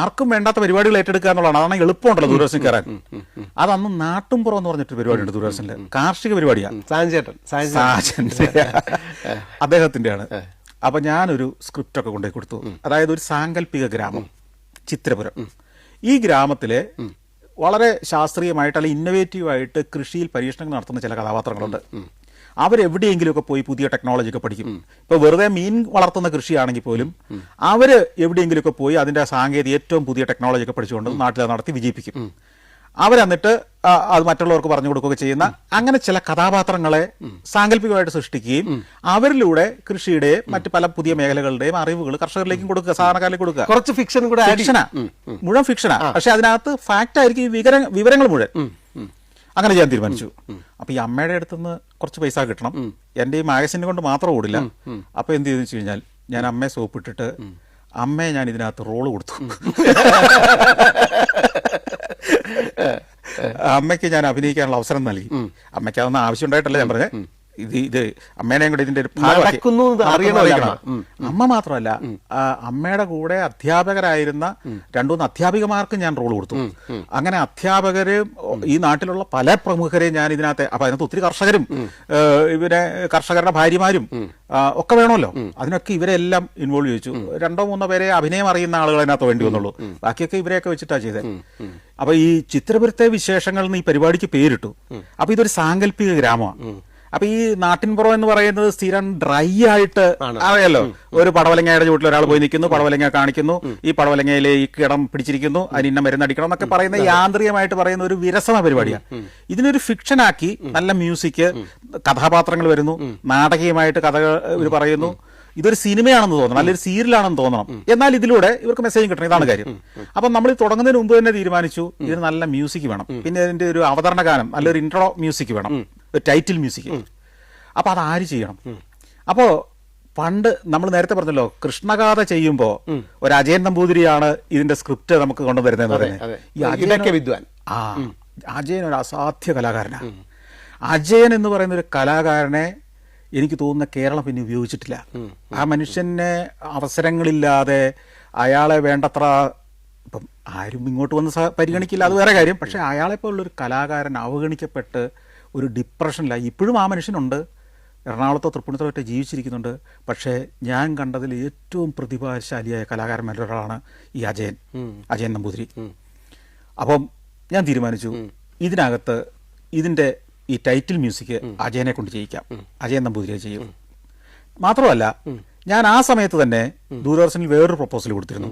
ആർക്കും വേണ്ടാത്ത പരിപാടികൾ ഏറ്റെടുക്കുക എന്നുള്ളതാണ്. അതാണ് എളുപ്പമുണ്ടല്ലോ ദൂരദർശൻ കയറാൻ. അതന്ന് നാട്ടുംപുറം എന്ന് പറഞ്ഞിട്ട് പരിപാടിയുണ്ട് ദൂരദർശനിൽ, കാർഷിക പരിപാടിയാണ്. അദ്ദേഹത്തിന്റെയാണ്. അപ്പൊ ഞാനൊരു സ്ക്രിപ്റ്റ് ഒക്കെ കൊണ്ടുപോയി കൊടുത്തു. അതായത് ഒരു സാങ്കല്പിക ഗ്രാമം ചിത്രപുരം. ഈ ഗ്രാമത്തിലെ വളരെ ശാസ്ത്രീയമായിട്ട് അല്ലെങ്കിൽ ഇന്നോവേറ്റീവായിട്ട് കൃഷിയിൽ പരീക്ഷണങ്ങൾ നടത്തുന്ന ചില കഥാപാത്രങ്ങളുണ്ട്. അവരെവിടെയെങ്കിലുമൊക്കെ പോയി പുതിയ ടെക്നോളജി ഒക്കെ പഠിക്കും. ഇപ്പൊ വെറുതെ മീൻ വളർത്തുന്ന കൃഷിയാണെങ്കിൽ പോലും അവര് എവിടെയെങ്കിലുമൊക്കെ പോയി അതിന്റെ സാങ്കേതിക ഏറ്റവും പുതിയ ടെക്നോളജി ഒക്കെ പഠിച്ചുകൊണ്ട് നാട്ടിൽ നടത്തി വിജയിപ്പിക്കും. അവരെന്നിട്ട് അത് മറ്റുള്ളവർക്ക് പറഞ്ഞു കൊടുക്കുകയൊക്കെ ചെയ്യുന്ന അങ്ങനെ ചില കഥാപാത്രങ്ങളെ സാങ്കല്പികമായിട്ട് സൃഷ്ടിക്കുകയും അവരിലൂടെ കൃഷിയുടെയും മറ്റ് പല പുതിയ മേഖലകളുടെയും അറിവുകൾ കർഷകരിലേക്കും കൊടുക്കുക, സാധാരണക്കാരിലേക്ക് കൊടുക്കുക. കുറച്ച് ഫിക്ഷൻ കൂടെ, ഫിക്ഷനാ, മുഴുവൻ ഫിക്ഷനാ. പക്ഷെ അതിനകത്ത് ഫാക്റ്റ് ആയിരിക്കും ഈ വിവരങ്ങൾ മുഴുവൻ. അങ്ങനെ ചെയ്യാൻ തീരുമാനിച്ചു. അപ്പൊ ഈ അമ്മയുടെ അടുത്തുനിന്ന് കുറച്ച് പൈസ കിട്ടണം, എന്റെ ഈ മാഗസിനെ കൊണ്ട് മാത്രം ഓടില്ല. അപ്പൊ എന്ത് ചെയ്തെന്ന് വെച്ച് കഴിഞ്ഞാൽ ഞാൻ അമ്മയെ സോപ്പിട്ടിട്ട് അമ്മയെ ഞാൻ ഇതിനകത്ത് റോള് കൊടുത്തു. അമ്മയ്ക്ക് ഞാൻ അഭിനയിക്കാനുള്ള അവസരം നൽകി. അമ്മയ്ക്ക് അതൊന്നും ആവശ്യം ഉണ്ടായിട്ടല്ല ഞാൻ പറഞ്ഞത്. ഇത് അമ്മേനെയും കൂടെ ഇതിന്റെ ഒരു ഭാഗം. അമ്മ മാത്രമല്ല, അമ്മയുടെ കൂടെ അധ്യാപകരായിരുന്ന 2-3 അധ്യാപികമാർക്ക് ഞാൻ റോൾ കൊടുത്തു. അങ്ങനെ അധ്യാപകര്, ഈ നാട്ടിലുള്ള പല പ്രമുഖരെയും ഞാൻ ഇതിനകത്ത്, അപ്പൊ അതിനകത്ത് ഒത്തിരി കർഷകരും കർഷകരുടെ ഭാര്യമാരും ഒക്കെ വേണമല്ലോ. അതിനൊക്കെ ഇവരെല്ലാം ഇൻവോൾവ് ചെയ്യിച്ചു. 2-3 പേരെ അഭിനയം അറിയുന്ന ആളുകൾ അതിനകത്ത് വേണ്ടി വന്നുള്ളൂ. ബാക്കിയൊക്കെ ഇവരെയൊക്കെ വെച്ചിട്ടാ ചെയ്തത്. അപ്പൊ ഈ ചിത്രപുരത്തെ വിശേഷങ്ങൾ എന്ന് ഈ പരിപാടിക്ക് പേരിട്ടു. അപ്പൊ ഇതൊരു സാങ്കല്പിക ഗ്രാമമാണ്. അപ്പൊ ഈ നാട്ടിൻപുറം എന്ന് പറയുന്നത് സ്ഥിരം ഡ്രൈ ആയിട്ട് അറിയാലോ. ഒരു പടവലങ്ങയുടെ ചുവട്ടിൽ ഒരാൾ പോയി നിൽക്കുന്നു, പടവലങ്ങ കാണിക്കുന്നു, ഈ പടവലങ്ങയിലെ ഈ കിടം പിടിച്ചിരിക്കുന്നു, അതിന് മരുന്നടിക്കണം എന്നൊക്കെ പറയുന്ന യാന്ത്രികമായിട്ട് പറയുന്ന ഒരു വിരസമ പരിപാടിയാണ്. ഇതിനൊരു ഫിക്ഷനാക്കി നല്ല മ്യൂസിക്, കഥാപാത്രങ്ങൾ വരുന്നു, നാടകീയമായിട്ട് കഥകൾ ഇവർ പറയുന്നു. ഇതൊരു സിനിമയാണെന്ന് തോന്നണം, അല്ലെങ്കിൽ സീരിയലാണെന്ന് തോന്നണം. എന്നാൽ ഇതിലൂടെ ഇവർക്ക് മെസ്സേജ് കിട്ടണം. ഇതാണ് കാര്യം. അപ്പൊ നമ്മൾ തുടങ്ങുന്നതിന് മുമ്പ് തന്നെ തീരുമാനിച്ചു ഇതിന് നല്ല മ്യൂസിക് വേണം. പിന്നെ ഇതിന്റെ ഒരു അവതരണ ഗാനം, നല്ലൊരു ഇൻട്രോ മ്യൂസിക് വേണം, ഒരു ടൈറ്റിൽ മ്യൂസിക്. അപ്പൊ അതാര് ചെയ്യണം? അപ്പോ പണ്ട് നമ്മൾ നേരത്തെ പറഞ്ഞല്ലോ, കൃഷ്ണഗാഥ ചെയ്യുമ്പോ ഒരു അജയൻ നമ്പൂതിരിയാണ് ഇതിന്റെ സ്ക്രിപ്റ്റ് നമുക്ക് കൊണ്ടുവരുന്നതെന്ന് പറയുന്നത്. ഈ അജയൻ ഒരു അസാധ്യ കലാകാരനാണ്. അജയൻ എന്ന് പറയുന്ന ഒരു കലാകാരനെ എനിക്ക് തോന്നുന്ന കേരളം പിന്നെ ഉപയോഗിച്ചിട്ടില്ല. ആ മനുഷ്യനെ അവസരങ്ങളില്ലാതെ, അയാളെ വേണ്ടത്ര ഇപ്പം ആരും ഇങ്ങോട്ട് വന്ന് പരിഗണിക്കില്ല, അത് വേറെ കാര്യം. പക്ഷെ അയാളെപ്പോലുള്ളൊരു കലാകാരൻ അവഗണിക്കപ്പെട്ട് ഒരു ഡിപ്രഷനിലായി. ഇപ്പോഴും ആ മനുഷ്യനുണ്ട്, എറണാകുളത്തോ തൃപ്പൂണിത്തുറയോ ജീവിച്ചിരിക്കുന്നുണ്ട്. പക്ഷേ ഞാൻ കണ്ടതിൽ ഏറ്റവും പ്രതിഭാശാലിയായ കലാകാരന്മാരിൽ ഒരാളാണ് ഈ അജയൻ നമ്പൂതിരി. അപ്പം ഞാൻ തീരുമാനിച്ചു ഇതിനകത്ത് ഇതിന്റെ ഈ ടൈറ്റിൽ മ്യൂസിക് അജയനെ കൊണ്ട് ചെയ്യിക്കാം, അജയൻ നമ്പൂതിരിയെ ചെയ്യും. മാത്രമല്ല, ഞാൻ ആ സമയത്ത് തന്നെ ദൂരദർശനിൽ വേറൊരു പ്രപ്പോസൽ കൊടുത്തിരുന്നു.